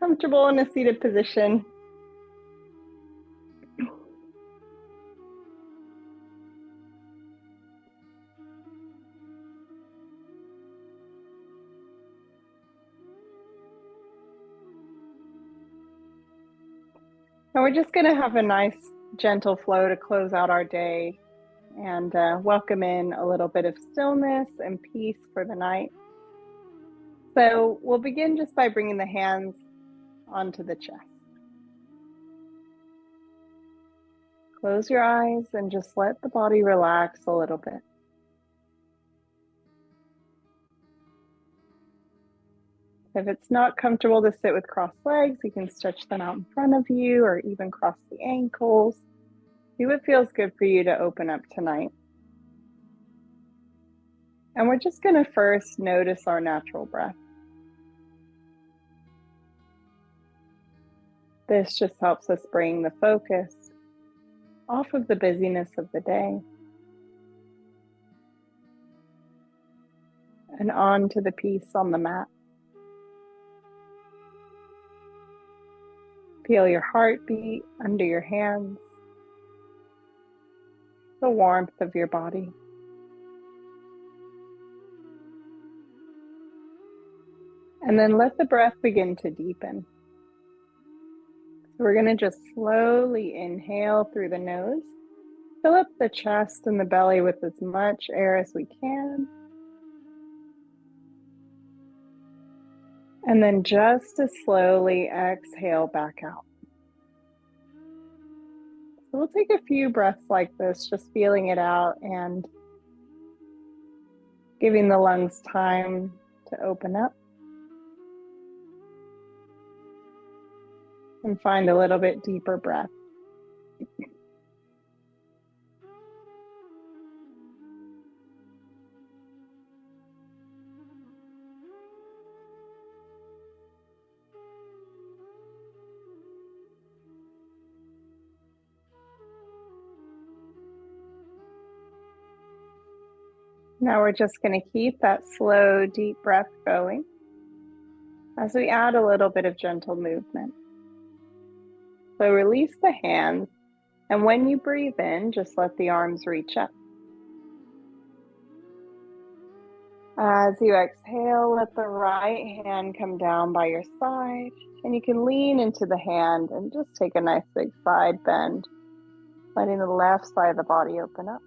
comfortable in a seated position. And we're just going to have a nice, gentle flow to close out our day and welcome in a little bit of stillness and peace for the night. So we'll begin just by bringing the hands onto the chest. Close your eyes and just let the body relax a little bit. If it's not comfortable to sit with crossed legs, you can stretch them out in front of you or even cross the ankles. See what feels good for you to open up tonight. And we're just going to first notice our natural breath. This just helps us bring the focus off of the busyness of the day and onto the peace on the mat. Feel your heartbeat under your hands, the warmth of your body. And then let the breath begin to deepen. So we're going to just slowly inhale through the nose, fill up the chest and the belly with as much air as we can. And then just as slowly exhale back out. So we'll take a few breaths like this, just feeling it out and giving the lungs time to open up. And find a little bit deeper breath. Now we're just going to keep that slow, deep breath going as we add a little bit of gentle movement. So release the hands, and when you breathe in, just let the arms reach up. As you exhale, let the right hand come down by your side, and you can lean into the hand and just take a nice big side bend, letting the left side of the body open up.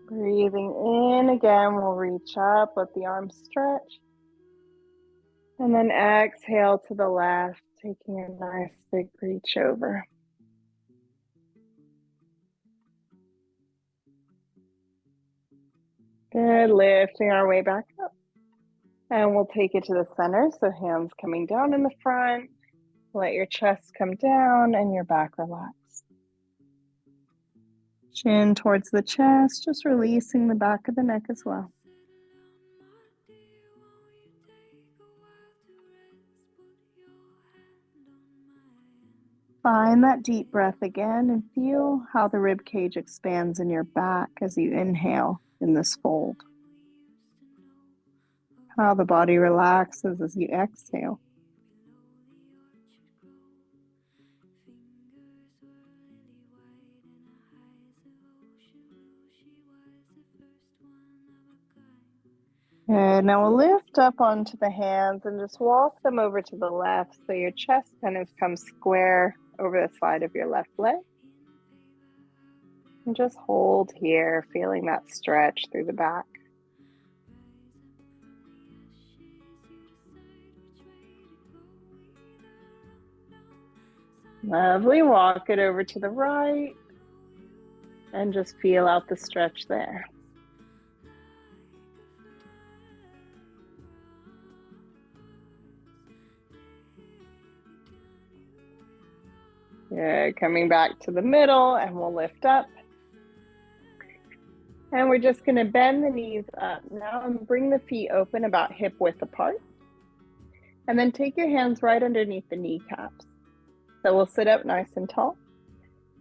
Breathing in again, we'll reach up, let the arms stretch. And then exhale to the left, taking a nice big reach over. Good, lifting our way back up. And we'll take it to the center, so hands coming down in the front. Let your chest come down and your back relax. Chin towards the chest, just releasing the back of the neck as well. Find that deep breath again and feel how the rib cage expands in your back as you inhale in this fold. How the body relaxes as you exhale. And now we'll lift up onto the hands and just walk them over to the left so your chest kind of comes square over the side of your left leg. And just hold here, feeling that stretch through the back. Lovely, walk it over to the right and just feel out the stretch there. Good, coming back to the middle and we'll lift up. And we're just going to bend the knees up now and bring the feet open about hip width apart. And then take your hands right underneath the kneecaps. So we'll sit up nice and tall.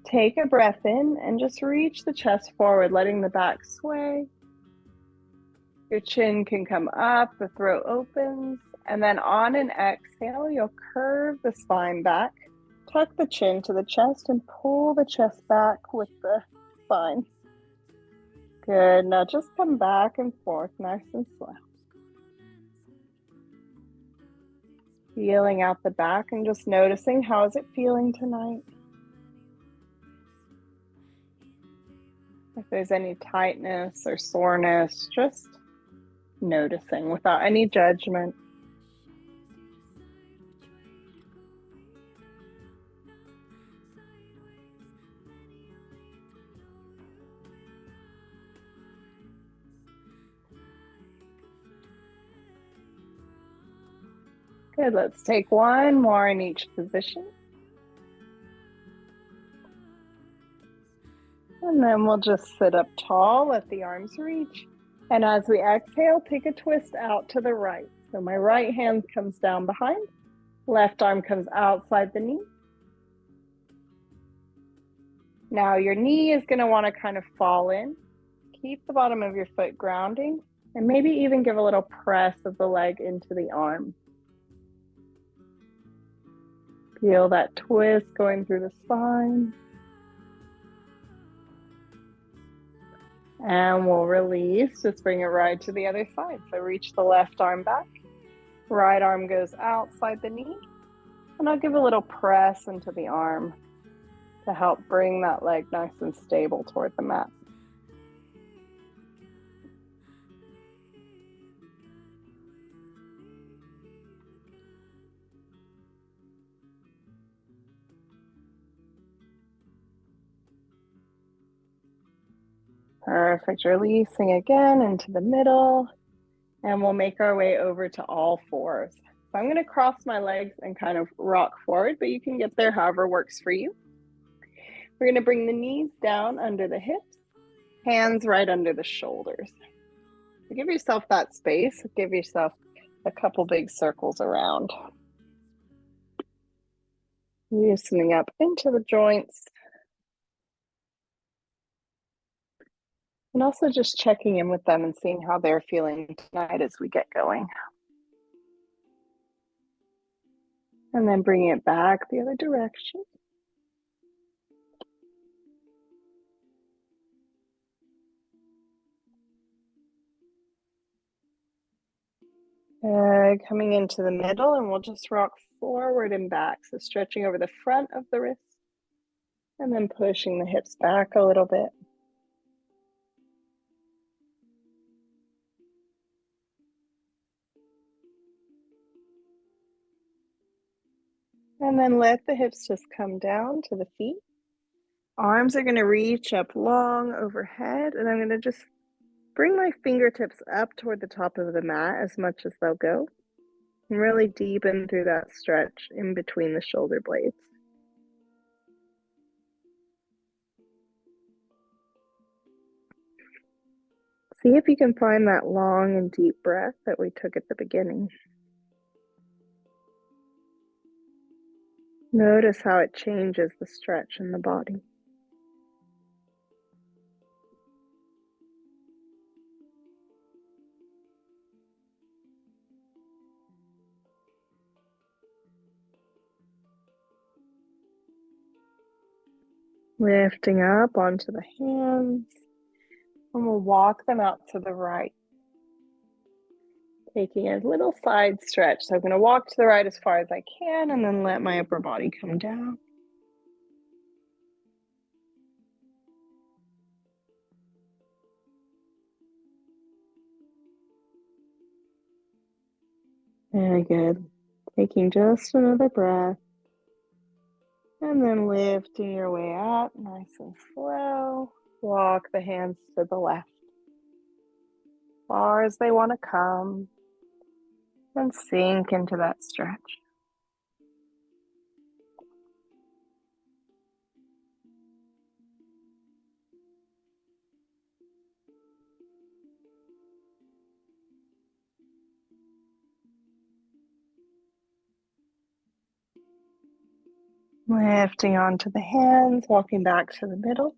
Take a breath in and just reach the chest forward, letting the back sway. Your chin can come up, the throat opens, and then on an exhale, you'll curve the spine back, tuck the chin to the chest, and pull the chest back with the spine. Good. Now just come back and forth, nice and slow. Feeling out the back and just noticing, how is it feeling tonight? If there's any tightness or soreness, just noticing without any judgment. Good, let's take one more in each position. And then we'll just sit up tall, let the arms reach. And as we exhale, take a twist out to the right. So my right hand comes down behind, left arm comes outside the knee. Now your knee is going to want to kind of fall in. Keep the bottom of your foot grounding, and maybe even give a little press of the leg into the arm. Feel that twist going through the spine. And we'll release, just bring it right to the other side. So reach the left arm back, right arm goes outside the knee, and I'll give a little press into the arm to help bring that leg nice and stable toward the mat. Perfect, releasing again into the middle, and we'll make our way over to all fours. So I'm going to cross my legs and kind of rock forward, but you can get there however works for you. We're going to bring the knees down under the hips, hands right under the shoulders. So give yourself that space, give yourself a couple big circles around. Loosening up into the joints. And also just checking in with them and seeing how they're feeling tonight as we get going. And then bringing it back the other direction. Coming into the middle, and we'll just rock forward and back. So stretching over the front of the wrist and then pushing the hips back a little bit. And then let the hips just come down to the feet. Arms are going to reach up long overhead, and I'm going to just bring my fingertips up toward the top of the mat as much as they'll go. And really deepen through that stretch in between the shoulder blades. See if you can find that long and deep breath that we took at the beginning. Notice how it changes the stretch in the body. Lifting up onto the hands, and we'll walk them out to the right. Taking a little side stretch. So I'm going to walk to the right as far as I can, and then let my upper body come down. Very good. Taking just another breath. And then lifting your way up, nice and slow. Walk the hands to the left, far as they want to come, and sink into that stretch. Lifting onto the hands, walking back to the middle.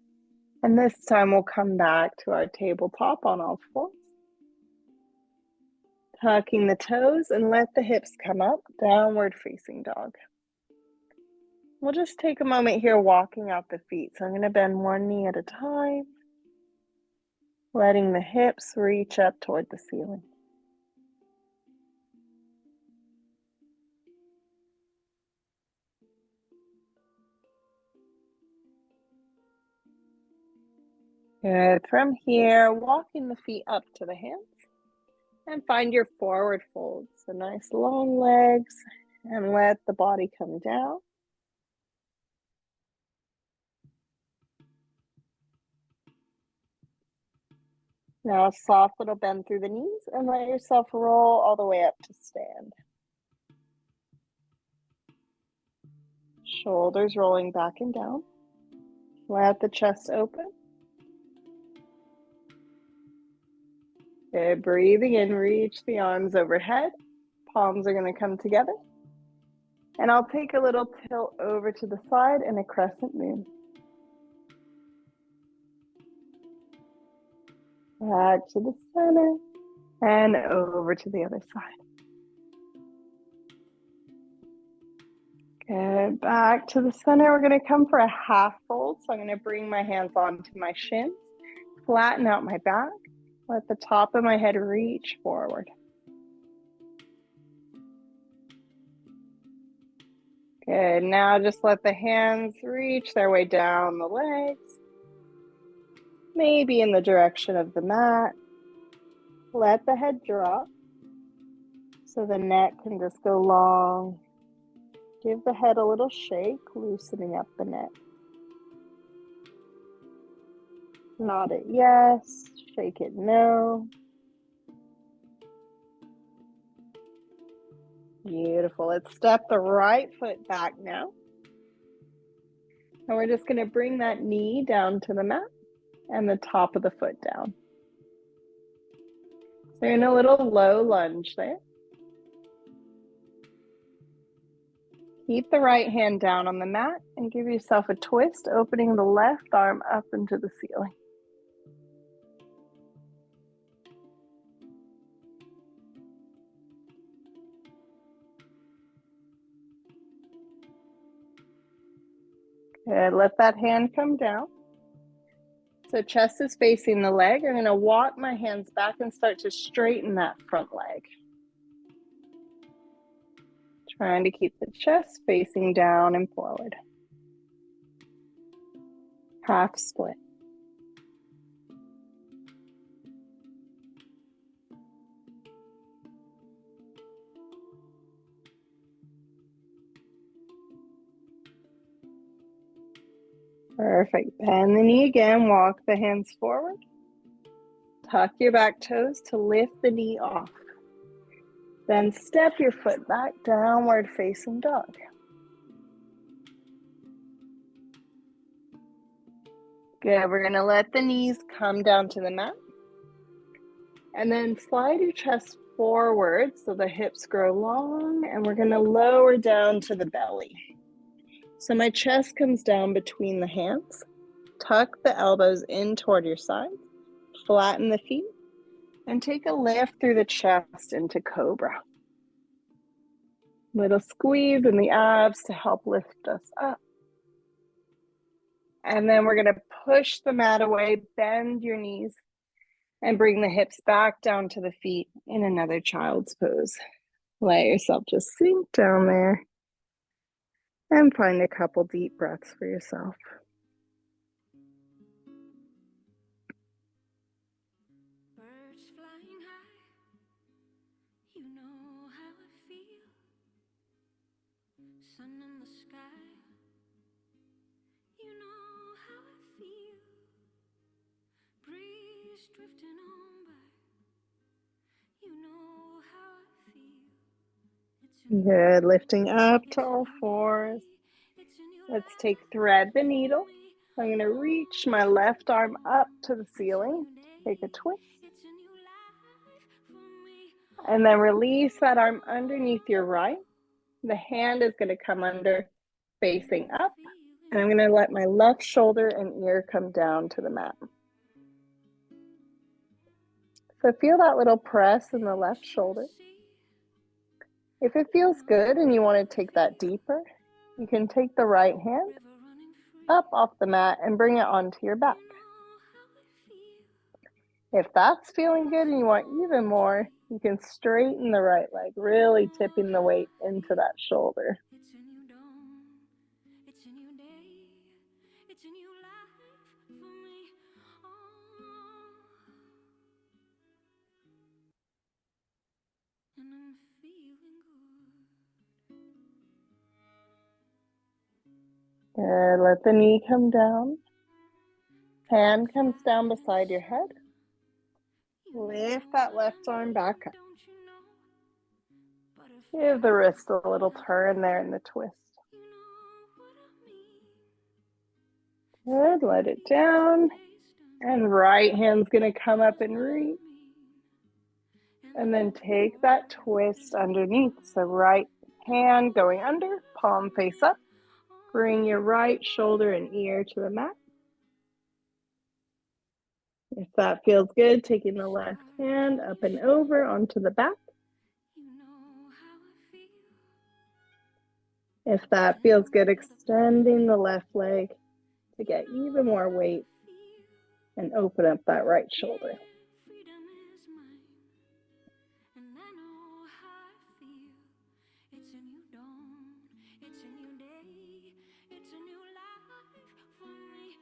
And this time we'll come back to our tabletop on all fours. Tucking the toes and let the hips come up, downward facing dog. We'll just take a moment here walking out the feet. So I'm going to bend one knee at a time, letting the hips reach up toward the ceiling. Good. From here, walking the feet up to the hands and find your forward fold. So nice long legs, and let the body come down. Now a soft little bend through the knees and let yourself roll all the way up to stand. Shoulders rolling back and down. Let the chest open. Good. Breathing in, reach the arms overhead. Palms are going to come together. And I'll take a little tilt over to the side in a crescent moon. Back to the center and over to the other side. Good. Back to the center. We're going to come for a half fold. So I'm going to bring my hands onto my shins, flatten out my back, let the top of my head reach forward. Good. Now just let the hands reach their way down the legs, maybe in the direction of the mat. Let the head drop so the neck can just go long. Give the head a little shake, loosening up the neck. Nod it yes, shake it no. Beautiful. Let's step the right foot back now. And we're just going to bring that knee down to the mat and the top of the foot down. So you're in a little low lunge there. Keep the right hand down on the mat and give yourself a twist, opening the left arm up into the ceiling. Good. Let that hand come down. So chest is facing the leg. I'm going to walk my hands back and start to straighten that front leg. Trying to keep the chest facing down and forward. Half split. Perfect. Bend the knee again. Walk the hands forward. Tuck your back toes to lift the knee off. Then step your foot back, downward facing dog. Good. We're going to let the knees come down to the mat. And then slide your chest forward so the hips grow long. And we're going to lower down to the belly. So my chest comes down between the hands. Tuck the elbows in toward your sides. Flatten the feet. And take a lift through the chest into cobra. Little squeeze in the abs to help lift us up. And then we're going to push the mat away, bend your knees, and bring the hips back down to the feet in another child's pose. Let yourself just sink down there and find a couple deep breaths for yourself. Birds flying high, you know how I feel. Sun in the sky, you know how I feel. Breeze drifting on by, you know how I feel. Good. Lifting up to all fours. Let's take thread the needle. I'm going to reach my left arm up to the ceiling. Take a twist. And then release that arm underneath your right. The hand is going to come under, facing up. And I'm going to let my left shoulder and ear come down to the mat. So feel that little press in the left shoulder. If it feels good and you want to take that deeper, you can take the right hand up off the mat and bring it onto your back. If that's feeling good and you want even more, you can straighten the right leg, really tipping the weight into that shoulder. It's a new dawn, it's a new day, it's a new life for me. And I'm feeling good. Good. Let the knee come down. Hand comes down beside your head. Lift that left arm back up. Give the wrist a little turn there in the twist. Good. Let it down. And right hand's going to come up and reach. And then take that twist underneath. So right hand going under, palm face up. Bring your right shoulder and ear to the mat. If that feels good, taking the left hand up and over onto the back. If that feels good, extending the left leg to get even more weight and open up that right shoulder. Freedom is mine, and I know how I feel. It's a new dawn, it's a new day, it's a new life for me.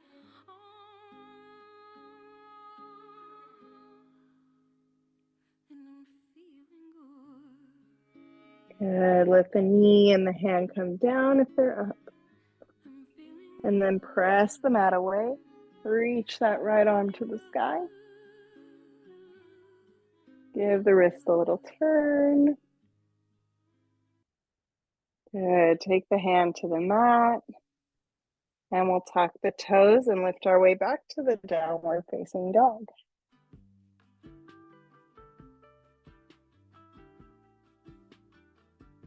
And I'm feeling good. Good. Let the knee and the hand come down if they're up. And then press the mat away. Reach that right arm to the sky. Give the wrist a little turn. Good. Take the hand to the mat. And we'll tuck the toes and lift our way back to the downward facing dog.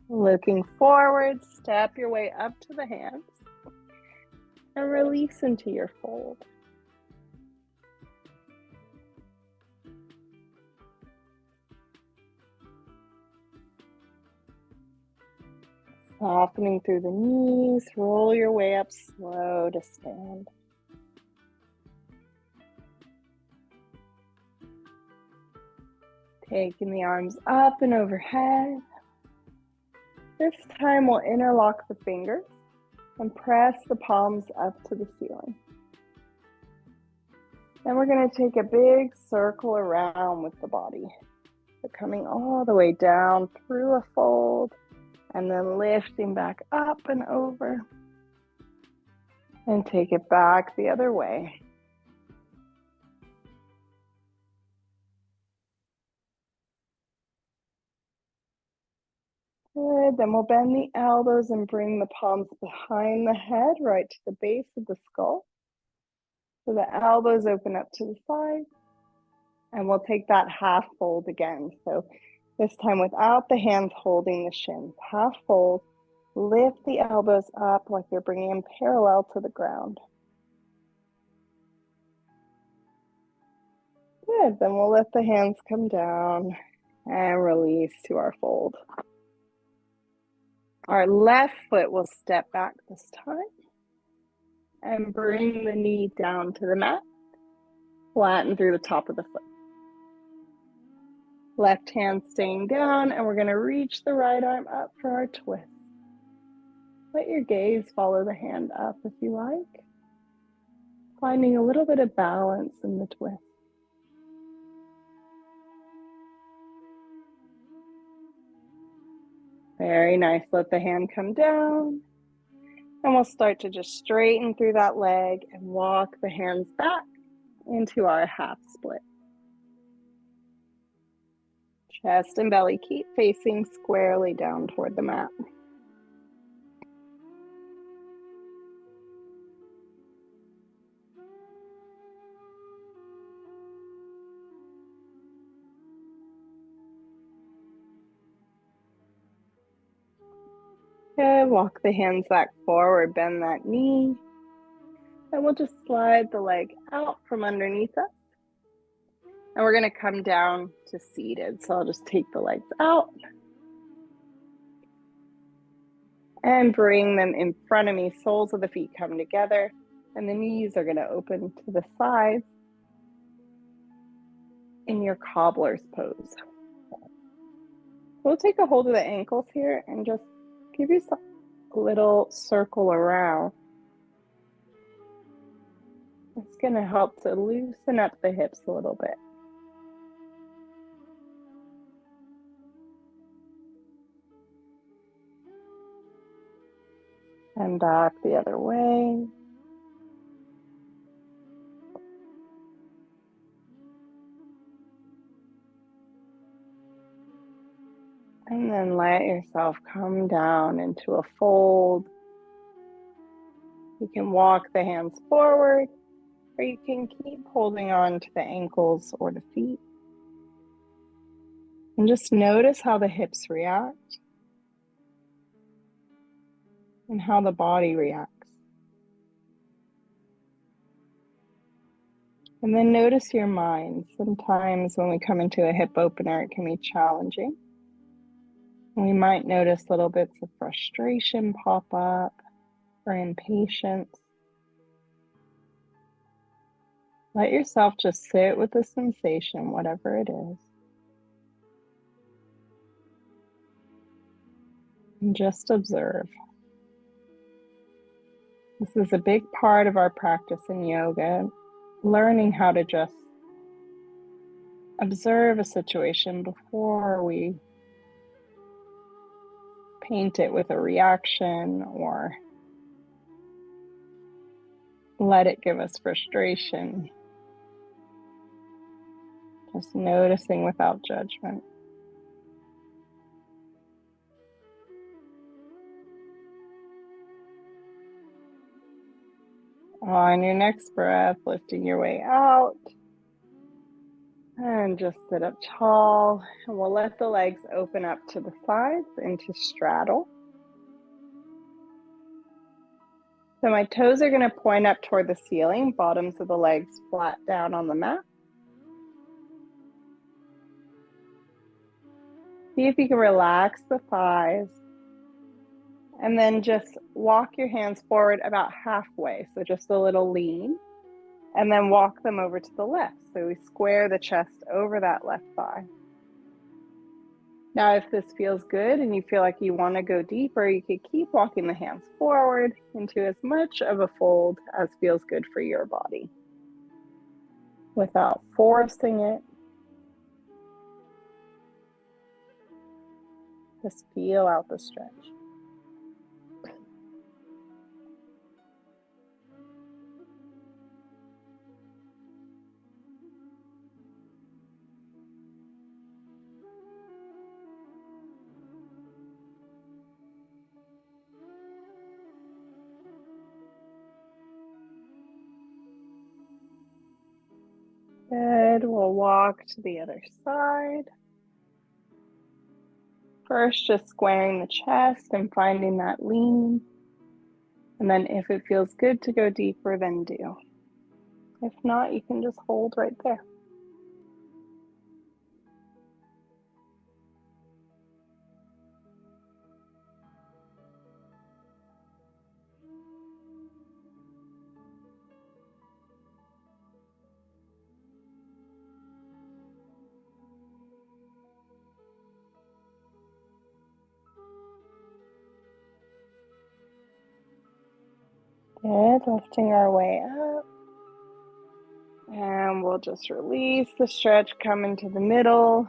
Looking forward, step your way up to the hands and release into your fold. Softening through the knees, roll your way up slow to stand. Taking the arms up and overhead. This time we'll interlock the fingers and press the palms up to the ceiling. Then we're going to take a big circle around with the body. So coming all the way down through a fold and then lifting back up and over. And take it back the other way. Good, then we'll bend the elbows and bring the palms behind the head, right to the base of the skull. So the elbows open up to the side. And we'll take that half fold again. So this time without the hands holding the shins. Half fold, lift the elbows up like you're bringing them parallel to the ground. Good, then we'll let the hands come down and release to our fold. Our left foot will step back this time and bring the knee down to the mat, flatten through the top of the foot. Left hand staying down, and we're going to reach the right arm up for our twist. Let your gaze follow the hand up if you like, finding a little bit of balance in the twist. Very nice. Let the hand come down. And we'll start to just straighten through that leg and walk the hands back into our half split. Chest and belly keep facing squarely down toward the mat. Good. Walk the hands back forward, bend that knee. And we'll just slide the leg out from underneath us. And we're going to come down to seated. So I'll just take the legs out and bring them in front of me. Soles of the feet come together and the knees are going to open to the sides in your cobbler's pose. We'll take a hold of the ankles here and just give yourself a little circle around. It's going to help to loosen up the hips a little bit. And back the other way. And then let yourself come down into a fold. You can walk the hands forward, or you can keep holding on to the ankles or the feet. And just notice how the hips react and how the body reacts. And then notice your mind. Sometimes when we come into a hip opener, it can be challenging. And we might notice little bits of frustration pop up or impatience. Let yourself just sit with the sensation, whatever it is. And just observe. This is a big part of our practice in yoga, learning how to just observe a situation before we paint it with a reaction or let it give us frustration. Just noticing without judgment. On your next breath, lifting your way out. And just sit up tall. And we'll let the legs open up to the sides into straddle. So my toes are going to point up toward the ceiling, bottoms of the legs flat down on the mat. See if you can relax the thighs. And then just walk your hands forward about halfway. So just a little lean. And then walk them over to the left. So we square the chest over that left thigh. Now, if this feels good and you feel like you want to go deeper, you could keep walking the hands forward into as much of a fold as feels good for your body without forcing it. Just feel out the stretch. Good. We'll walk to the other side. First, just squaring the chest and finding that lean. And then if it feels good to go deeper, then do. If not, you can just hold right there. Good, lifting our way up. And we'll just release the stretch, come into the middle,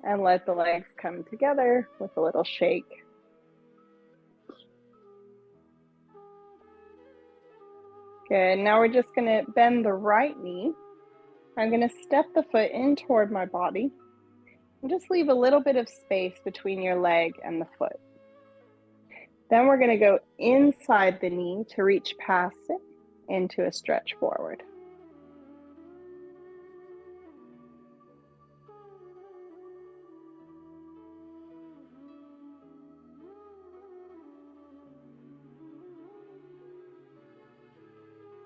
and let the legs come together with a little shake. Good, now we're just going to bend the right knee. I'm going to step the foot in toward my body and just leave a little bit of space between your leg and the foot. Then we're going to go inside the knee to reach past it into a stretch forward.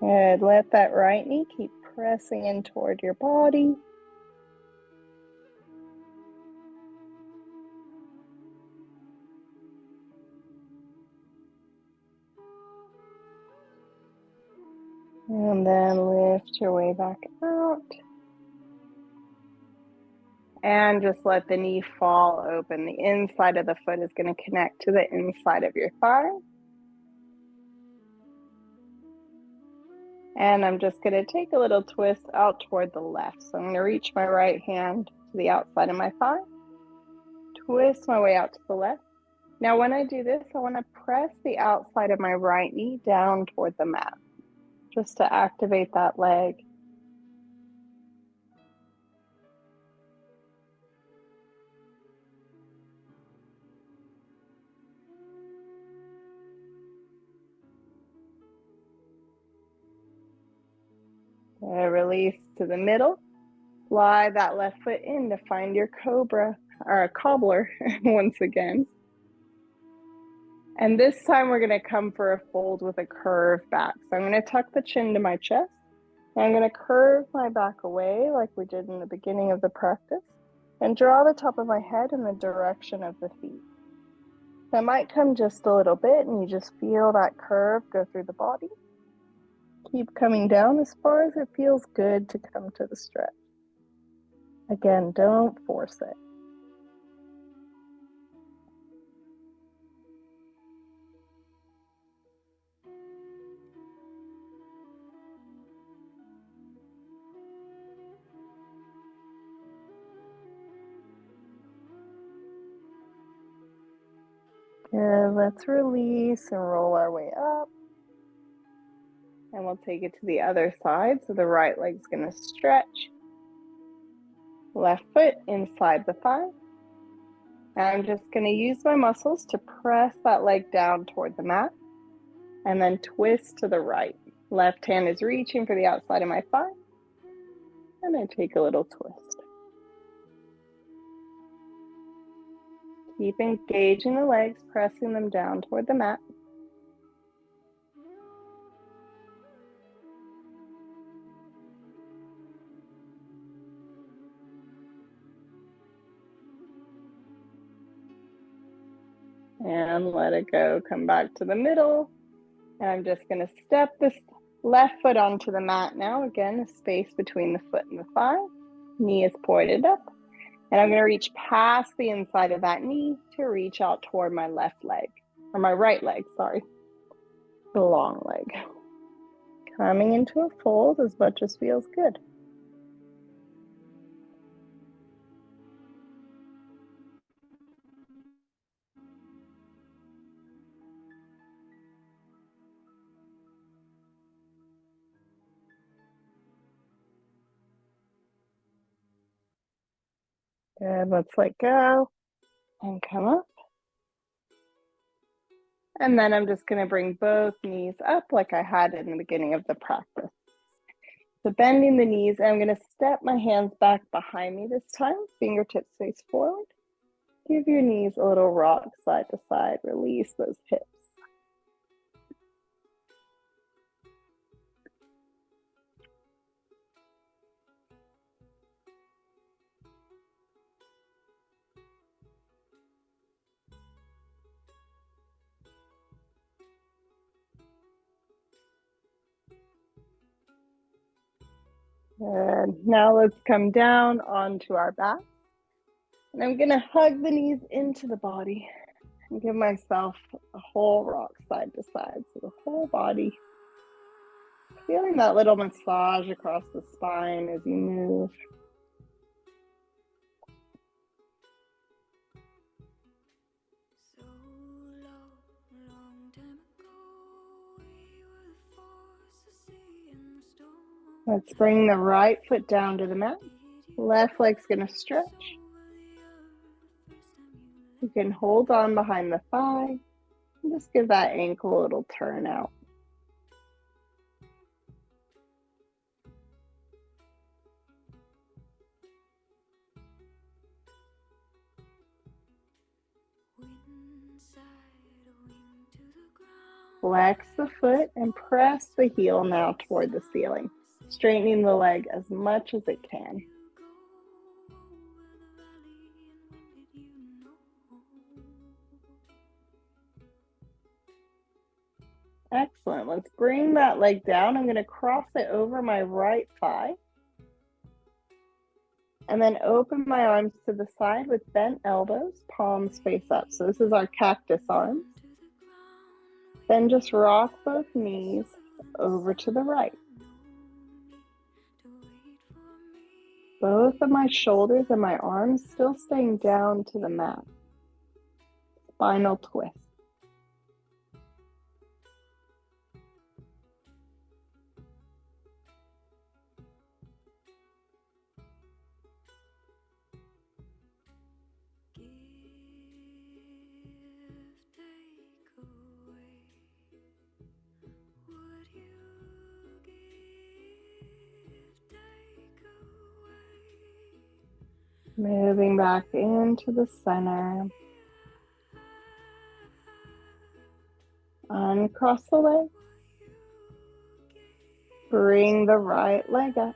Good. Let that right knee keep pressing in toward your body. And then lift your way back out. And just let the knee fall open. The inside of the foot is going to connect to the inside of your thigh. And I'm just going to take a little twist out toward the left. So I'm going to reach my right hand to the outside of my thigh. Twist my way out to the left. Now when I do this, I want to press the outside of my right knee down toward the mat, just to activate that leg. Release to the middle. Slide that left foot in to find your cobra, or a cobbler once again. And this time we're going to come for a fold with a curve back. So I'm going to tuck the chin to my chest. And I'm going to curve my back away like we did in the beginning of the practice. And draw the top of my head in the direction of the feet. That might come just a little bit and you just feel that curve go through the body. Keep coming down as far as it feels good to come to the stretch. Again, don't force it. Good, let's release and roll our way up. And we'll take it to the other side. So the right leg's going to stretch. Left foot inside the thigh. And I'm just going to use my muscles to press that leg down toward the mat. And then twist to the right. Left hand is reaching for the outside of my thigh. And I take a little twist. Keep engaging the legs, pressing them down toward the mat. And let it go. Come back to the middle. And I'm just going to step this left foot onto the mat now. Again, a space between the foot and the thigh. Knee is pointed up. And I'm going to reach past the inside of that knee to reach out toward my left leg. Or my right leg, sorry. The long leg. Coming into a fold as much as feels good. Good, let's let go and come up. And then I'm just going to bring both knees up like I had in the beginning of the practice. So bending the knees, and I'm going to step my hands back behind me this time. Fingertips face forward. Give your knees a little rock side to side. Release those hips. And now let's come down onto our back. And I'm going to hug the knees into the body and give myself a whole rock side to side. So the whole body, feeling that little massage across the spine as you move. Let's bring the right foot down to the mat. Left leg's going to stretch. You can hold on behind the thigh and just give that ankle a little turn out. Flex the foot and press the heel now toward the ceiling, straightening the leg as much as it can. Excellent. Let's bring that leg down. I'm going to cross it over my right thigh. And then open my arms to the side with bent elbows, palms face up. So this is our cactus arms. Then just rock both knees over to the right. Both of my shoulders and my arms still staying down to the mat. Spinal twist. Moving back into the center. Uncross the leg. Bring the right leg up.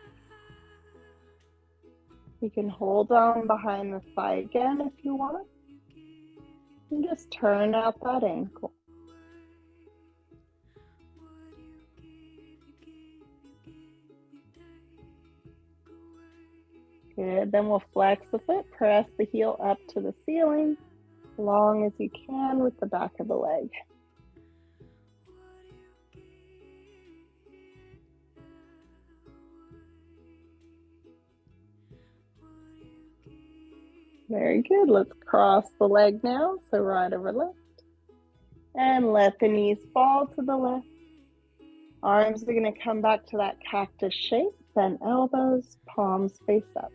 You can hold on behind the thigh again if you want. And just turn out that ankle. Good, then we'll flex the foot, press the heel up to the ceiling, as long as you can with the back of the leg. Very good, let's cross the leg now, so right over left. And let the knees fall to the left. Arms are going to come back to that cactus shape, bend elbows, palms face up.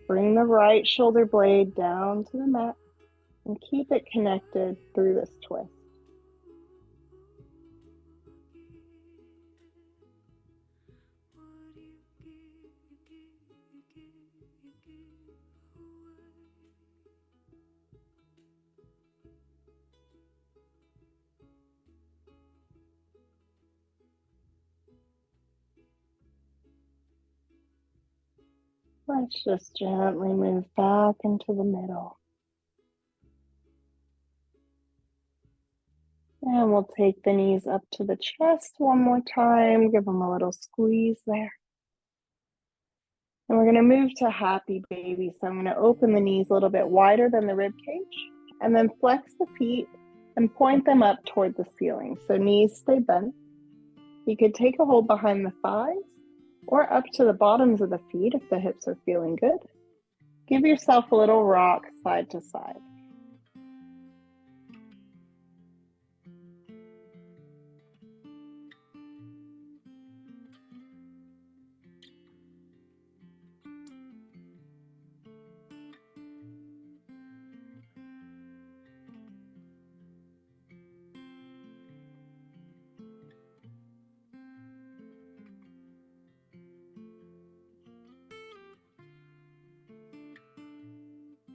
Bring the right shoulder blade down to the mat and keep it connected through this twist. Let's just gently move back into the middle. And we'll take the knees up to the chest one more time. Give them a little squeeze there. And we're going to move to happy baby. So I'm going to open the knees a little bit wider than the rib cage. And then flex the feet and point them up toward the ceiling. So knees stay bent. You could take a hold behind the thighs or up to the bottoms of the feet if the hips are feeling good. Give yourself a little rock side to side.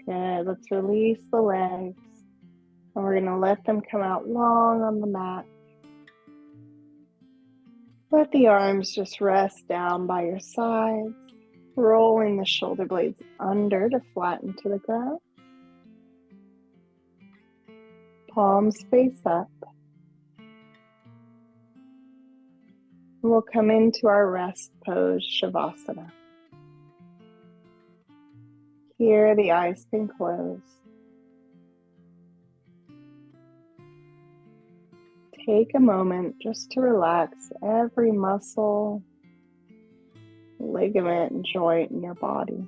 Good, let's release the legs. And we're going to let them come out long on the mat. Let the arms just rest down by your sides, rolling the shoulder blades under to flatten to the ground. Palms face up. We'll come into our rest pose, Shavasana. Here the eyes can close. Take a moment just to relax every muscle, ligament, and joint in your body.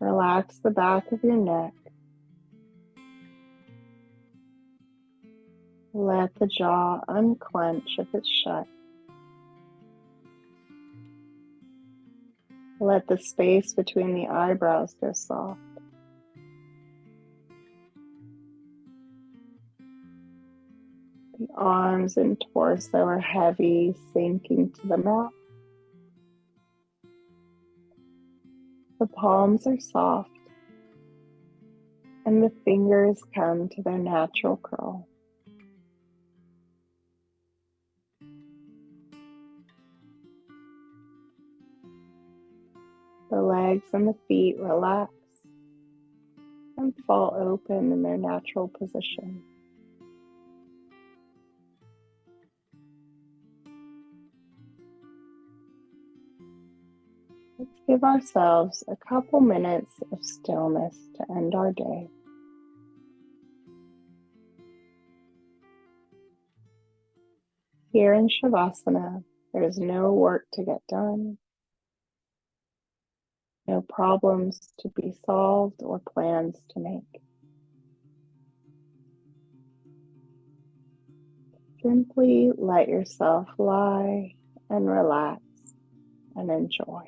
Relax the back of your neck. Let the jaw unclench if it's shut. Let the space between the eyebrows go soft. The arms and torso are heavy, sinking to the mat. The palms are soft, and the fingers come to their natural curl. The legs and the feet relax, and fall open in their natural position. Let's give ourselves a couple minutes of stillness to end our day. Here in Shavasana, there is no work to get done, no problems to be solved or plans to make. Simply let yourself lie and relax and enjoy.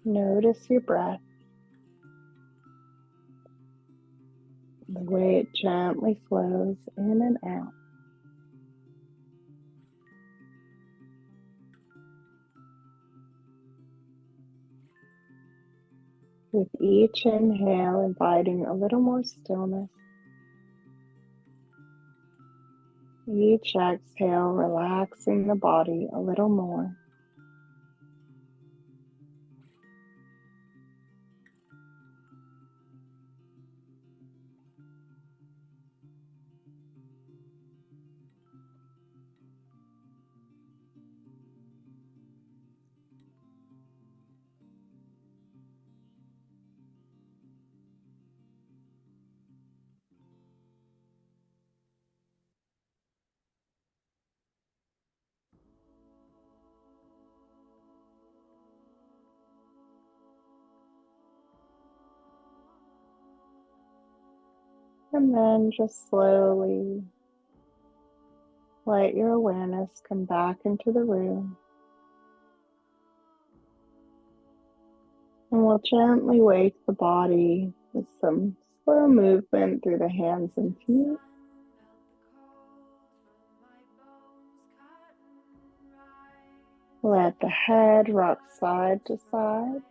Notice your breath, the way it gently flows in and out. With each inhale, inviting a little more stillness. Each exhale, relaxing the body a little more. And then just slowly let your awareness come back into the room. And we'll gently wake the body with some slow movement through the hands and feet. Let the head rock side to side.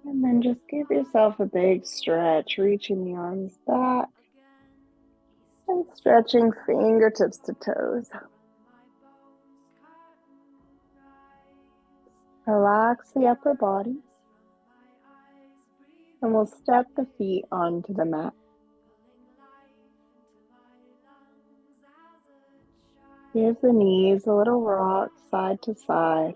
And then just give yourself a big stretch, reaching the arms back and stretching fingertips to toes. Relax the upper body, and we'll step the feet onto the mat. Give the knees a little rock side to side.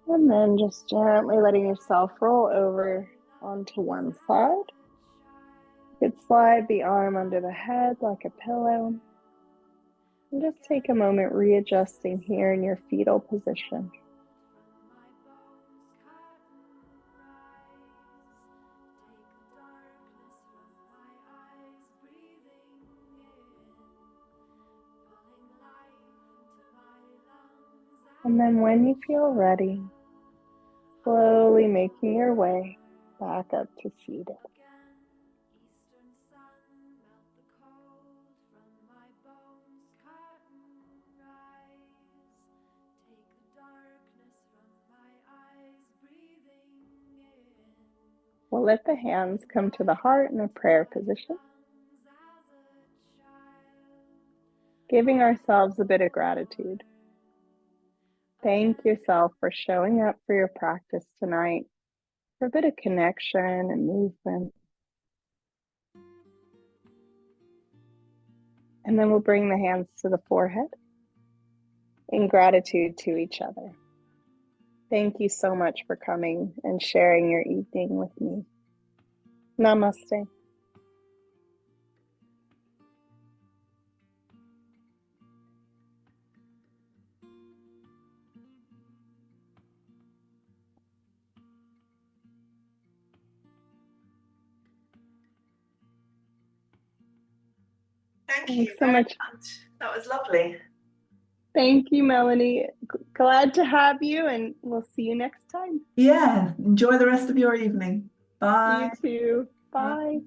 And then just gently letting yourself roll over onto one side. You could slide the arm under the head like a pillow. And just take a moment readjusting here in your fetal position. And then when you feel ready, slowly making your way back up to seated. Eastern sun melt the cold from my bones, cotton rise. Take the darkness from my eyes, breathing in. We'll let the hands come to the heart in a prayer position, giving ourselves a bit of gratitude. Thank yourself for showing up for your practice tonight, for a bit of connection and movement. And then we'll bring the hands to the forehead in gratitude to each other. Thank you so much for coming and sharing your evening with me. Namaste. Thank Thanks you so very much. That was lovely. Thank you, Melanie. Glad to have you, and we'll see you next time. Yeah, enjoy the rest of your evening. Bye. You too. Bye.